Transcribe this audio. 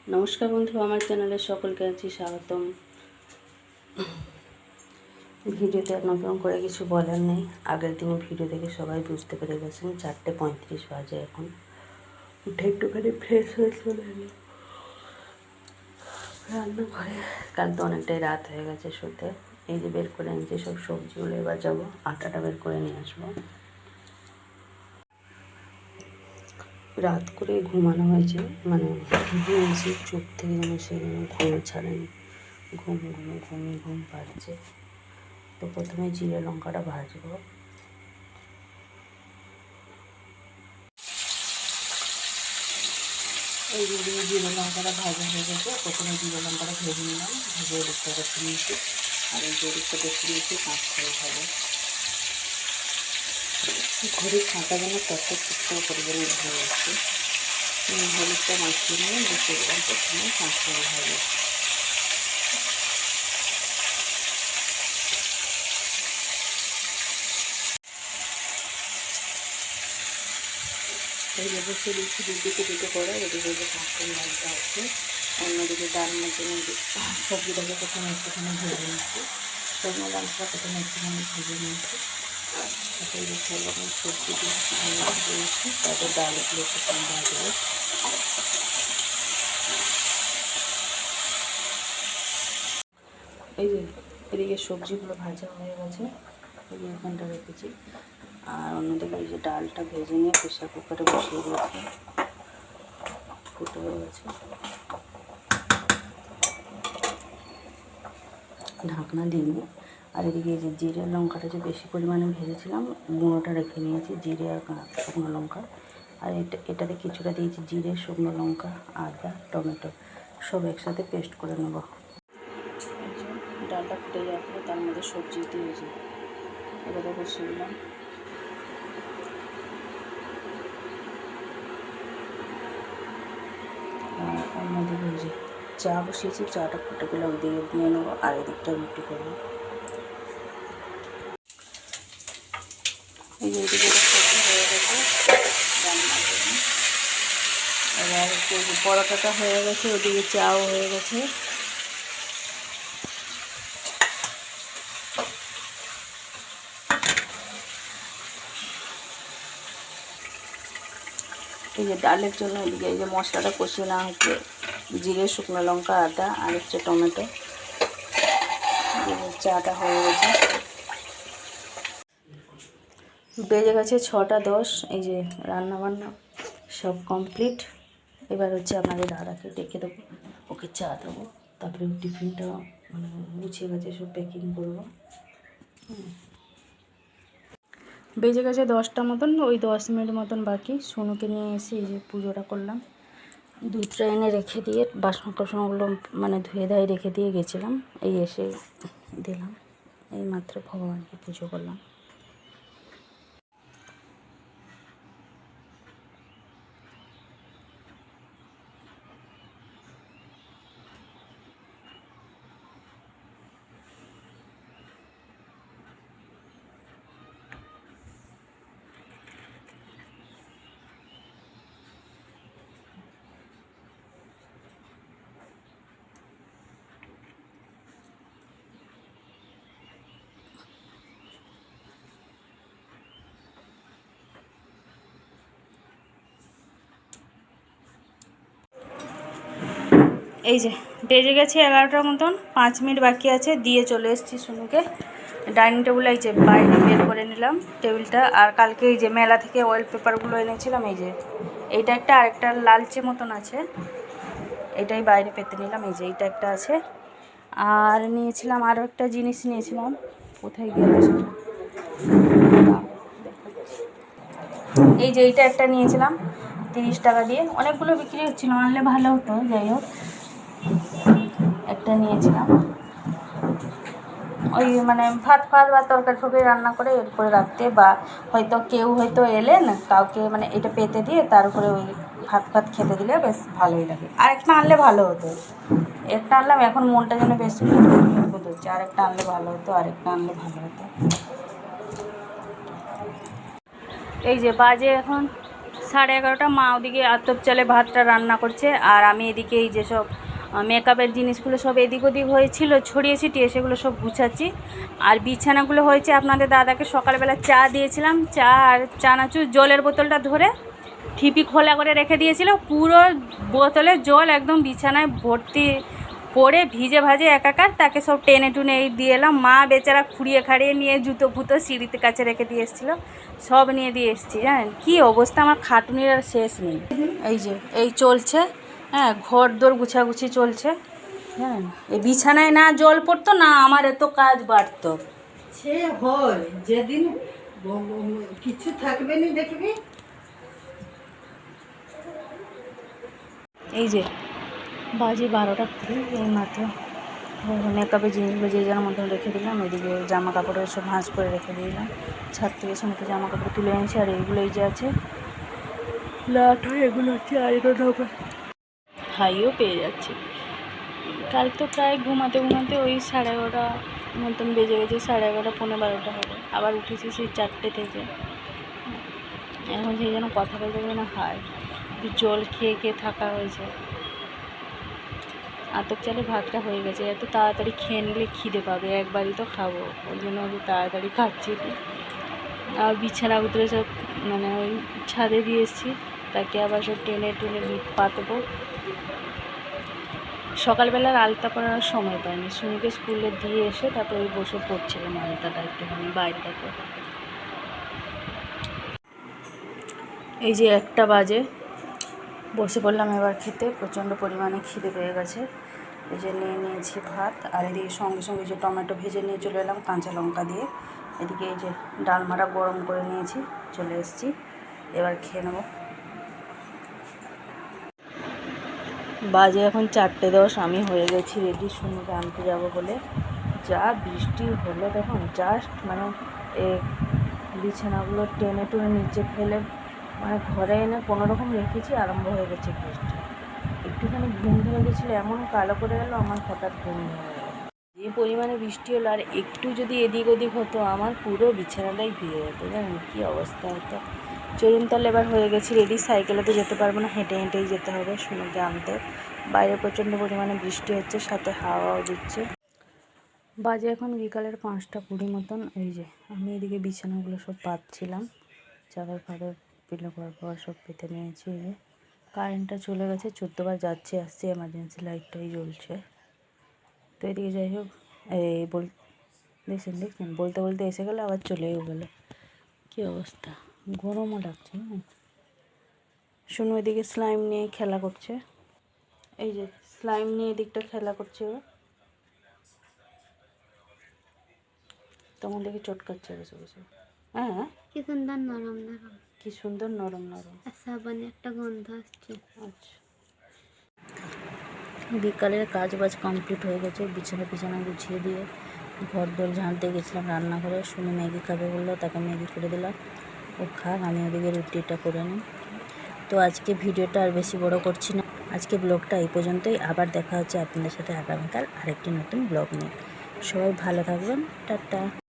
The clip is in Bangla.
নমস্কার বন্ধু, আমার চ্যানেলে সকলকে আছি স্বাগতম। ভিডিওতে নতুন করে কিছু বলার নেই। আগের দিনে ভিডিও দেখে সবাই বুঝতে পেরে গেছেন। 4:35 বাজে এখন। উঠে একটুখানি ফ্রেশ হয়ে চলে এলো রান্নাঘরে। কাল তো অনেকটাই রাত হয়ে গেছে শুতে। এই যে বের করে নিয়েছি সব সবজিগুলো, এবার যাবো আটাটা বের করে নিয়ে আসবো। রাত করে ঘুমানো হয়েছে, মানে ঘুমিয়েছি, চোখ থেকে যেন সেই ঘুম ছাড়েনি, ঘুম পাচ্ছে। তো প্রথমে জিরে লঙ্কাটা ভাজবো। এই যে জিরে লঙ্কাটা ভাজা হয়ে গেছে। প্রথমে জিরে লঙ্কাটা ভেজে নিলাম, ভেজে এদিকটা রেখে নিয়েছি। আর এই যে এদিকটা রেখে দিয়েছি কাঁচ করে ভালো ঘড়ির ফাঁকা যেন টুকটাক করে যেন ভেজে যাচ্ছে। হলুদটা মাখিয়ে নিয়ে বসে দিলাম প্রথমে কাঁচ করে ভালো। এই যে বসে দিচ্ছি দুটো করে, এদিকে যে কাঁচকল ভাজটা আছে, অন্যদিকে ডাল মধ্যে সবজিটাকে প্রথমে একটুখানি ভেজে নিচ্ছি। সজনে ডালটা প্রথমে একটুখানি ভেজে নিয়েছি। তারপরে যে সব রকম সবজি দিয়েছি, তারপর ডালগুলো একটুখানি ভাজবো। এই যে এদিকে সবজিগুলো ভাজা হয়ে গেছে, এই যে এখানটা রেখেছি। আর অন্যদিকে এই যে ডালটা ভেজে নিয়ে প্রেশার কুকারে বসিয়ে দিয়েছি, ফুটে হয়ে গেছে। ঢাকনা দিইনি। আর এদিকে এই যে জিরে লঙ্কাটা যে বেশি পরিমাণে ভেজেছিলাম, গুঁড়োটা রেখে নিয়েছি, জিরে আর শুকনো লঙ্কা। আর এটাতে কিছুটা দিয়েছি জিরে, শুকনো লঙ্কা, আদা, টমেটো সব একসাথে পেস্ট করে নেব। ডালটা ফুটে যাওয়ার পরে তার মধ্যে সবজি দিয়েছি, এবারে বসিয়ে দিলাম। আর অন্যদিকে এই যে চা বসিয়েছি, চাটা ফুটে গেলে ওই দিকে নিয়ে নেবো, আর এদিকটা রুটি করবো। এই যে এদিকে সবজি হয়ে গেছে রান্নার জন্য। এবার পরোটাটা হয়ে গেছে, ওদিকে চাও হয়ে গেছে। এই যে ডালের জন্য এদিকে এই যে মশলাটা কষিয়ে নেওয়া হচ্ছে, জিরে, শুকনো লঙ্কা, আদা আর হচ্ছে টমেটো। চাটা হয়ে গেছে, বেজে গেছে 6:10। এই যে রান্নাবান্না সব কমপ্লিট। এবার হচ্ছে আপনাদের দাদাকে ডেকে দেবো, ওকে চা দেবো, তারপরে টিফিনটা মানে গুছিয়ে গেছে, সব প্যাকিং করবো। বেজে গেছে 10টা মতন, ওই 10 মিনিট মতন বাকি। সোনুকে নিয়ে এসে এই যে পুজোটা করলাম। দুধটা এনে রেখে দিয়ে বাসন কোসনগুলো মানে ধুয়ে ধায়ে রেখে দিয়ে গেছিলাম, এই এসে দিলাম। এই মাত্র ভগবানকে পুজো করলাম। এই যে বেজে গেছে 11টার মতন, 5 মিনিট বাকি আছে। দিয়ে চলে এসেছি সোনুকে ডাইনিং টেবিলে। এই যে বাইরে বের করে নিলাম টেবিলটা। আর কালকে এই যে মেলা থেকে অয়েল পেপারগুলো এনেছিলাম, এই যে এইটা একটা, আরেকটা লালচে মতন আছে, এটাই বাইরে পেতে নিলাম। এই যে এইটা একটা আছে, আর নিয়েছিলাম আরও একটা জিনিস নিয়েছিলাম, কোথায় গেল সেটা, এই যে এইটা একটা নিয়েছিলাম 30 টাকা দিয়ে। অনেকগুলো বিক্রি হচ্ছিলো, আনলে ভালো হতো। যাই হোক, একটা নিয়েছিলাম। ওই মানে ভাত বা তরকারি রান্না করে এর করে রাখতে, বা হয়তো এলেন কাউকে মানে এটা পেতে দিয়ে তার উপরে ওই ভাত খেতে দিলে বেশ ভালোই লাগে। আরেকটা আনলে ভালো হতো। একটা আনলাম, এখন মনটা যেন বেশ বোধ হচ্ছে, আরেকটা আনলে ভালো হতো, এই যে বাজে এখন 11:30 মা ওদিকে আতপ চালে ভাতটা রান্না করছে, আর আমি এদিকে এই যেসব মেকআপের জিনিসগুলো সব এদিক ওদিক হয়েছিল ছড়িয়ে ছিটিয়ে সেগুলো সব গুছাচ্ছি। আর বিছানাগুলো হয়েছে আপনাদের দাদাকে সকালবেলা চা দিয়েছিলাম, চা আর চানাচুর জলের বোতলটা ধরে ঠিপি খোলা করে রেখে দিয়েছিল, পুরো বোতলে জল একদম বিছানায় ভর্তি পড়ে ভিজে ভাজে একাকার। তাকে সব টেনে টুনে এই দিয়ে এলাম। মা বেচারা খুঁড়িয়ে খাড়িয়ে নিয়ে জুতো ফুতো সিঁড়িতে কাছে রেখে দিয়ে এসেছিলো, সব নিয়ে দিয়ে এসেছি। জানেন কী অবস্থা, আমার খাটুনির আর শেষ নেই। এই যে এই চলছে, হ্যাঁ, ঘর দোর গুছাগুছি চলছে। হ্যাঁ, এই বিছানায় না জল পড়তো না আমার এত কাজ বাড়তো। সে হয় যেদিন কিছু থাকবে না দেখবি। এই যে বাজে 12টা কুড়ি, এই মাত্র মেকআপের জিনিসগুলো যে যার মতন রেখে দিলাম। এদিকে জামা কাপড়ের সব ভাঁজ করে রেখে দিলাম, ছাদ থেকে সমস্ত জামা কাপড় তুলে এনেছি। আর এইগুলো এই যে আছে লাট হয়ে, এগুলো হচ্ছে আয়রন হবে, হাইও পেয়ে যাচ্ছে। কাল তো প্রায় ঘুমাতে ঘুমাতে ওই 11:30 মতন বেজে গেছে, 11:30 পৌনে 12টা হবে। আবার উঠেছি সেই 4টে থেকে। এখন সেই যেন কথা বলতে গেলে না হয়, জল খেয়ে খেয়ে থাকা হয়েছে। আতপ চালে ভাতটা হয়ে গেছে, এত তাড়াতাড়ি খেয়ে নিলে খিদে পাবে, একবারই তো খাবো, ওই জন্য আমি তাড়াতাড়ি খাচ্ছি। আর বিছানা উতরে সব মানে ওই ছাদে দিয়ে এসেছি, তাকে আবার সব টেনে টুনে পাতবো। সকালবেলার আলতা পড়ার সময় পাইনি, সুমিকে স্কুলে দিয়ে এসে তারপরে ওই বসে পড়ছিলাম আলতাটা একটুখানি বাইরেটাতে। এই যে 1টা বাজে, বসে পড়লাম এবার খেতে। প্রচণ্ড পরিমাণে খিদে পেয়ে গেছে। এই যে নিয়ে নিয়েছি ভাত, আর এদিকে সঙ্গে সঙ্গে যে টমেটো ভেজে নিয়ে চলে এলাম কাঁচা লঙ্কা দিয়ে। এদিকে এই যে ডালমাটা গরম করে নিয়েছি, চলে এসেছি, এবার খেয়ে নেব। বাজে এখন 4:10, আমি হয়ে গেছি রেডি সুমিকে আনতে যাবো বলে। যা বৃষ্টি হলো দেখুন, জাস্ট মানে বিছানাগুলো টেনে টুনে নিচে ফেলে মানে ঘরে এনে কোনোরকম রেখেছি, আরম্ভ হয়ে গেছে বৃষ্টি। একটুখানি ঘুম ধরে গেছিলো, এমন কালো করে গেলো, আমার হঠাৎ ঘুম ধরে গেল। যে পরিমাণে বৃষ্টি হলো, আর একটু যদি এদিক ওদিক হতো আমার পুরো বিছানাটাই ভিজে যেত। জানেন কী অবস্থা হতো। চলুন তাহলে এবার হয়ে গেছি রেডি। সাইকেলে তো যেতে পারবো না, হেঁটে হেঁটেই যেতে হবে সুমিকে আনতে। বাইরে প্রচণ্ড পরিমাণে বৃষ্টি হচ্ছে, সাথে হাওয়াও দিচ্ছে। বাজে এখন বিকালের 5:20 মতন। এই যে আমি এদিকে বিছানাগুলো সব পাতছিলাম, চাদর ফাদর পিলো পর সব পেতে নিয়েছি। এই যে কারেন্টটা চলে গেছে, 14 বার যাচ্ছে আসছে, এমার্জেন্সি লাইটটাই জ্বলছে। তো এদিকে যাই হোক, এই দেখছেন বলতে বলতে এসে গেলো, আবার চলেও গেলো। কী অবস্থা, গরমও লাগছে না। শুনো এদিকে স্লাইম নিয়ে খেলা করছে, এই যে স্লাইম নিয়ে এদিকটা খেলা করছে ও, তখন দেখি চটকাচ্ছে বসে বসে। হ্যাঁ, কি সুন্দর নরম নরম, কি সুন্দর নরম নরম, সাবানের একটা গন্ধ আসছে। আচ্ছা, বিকালের কাজ বাজ কমপ্লিট হয়ে গেছে। বিছানা গুছিয়ে দিয়ে ঘর দোর ঝাঁট দিয়ে গেছিলাম রান্নাঘরে। শুনে ম্যাগি খাবে বললো, তাকে ম্যাগি করে দিলাম, ও খাক, আমি ওদিকে রুটিটা করে নিই। তো আজকে ভিডিওটা আর বেশি বড় করছি না, আজকে ব্লগটা এই পর্যন্তই। আবার দেখা হচ্ছে আপনাদের সাথে আগামীকাল আরেকটি নতুন ব্লগ নিয়ে। সবাই ভালো থাকবেন, টাটা।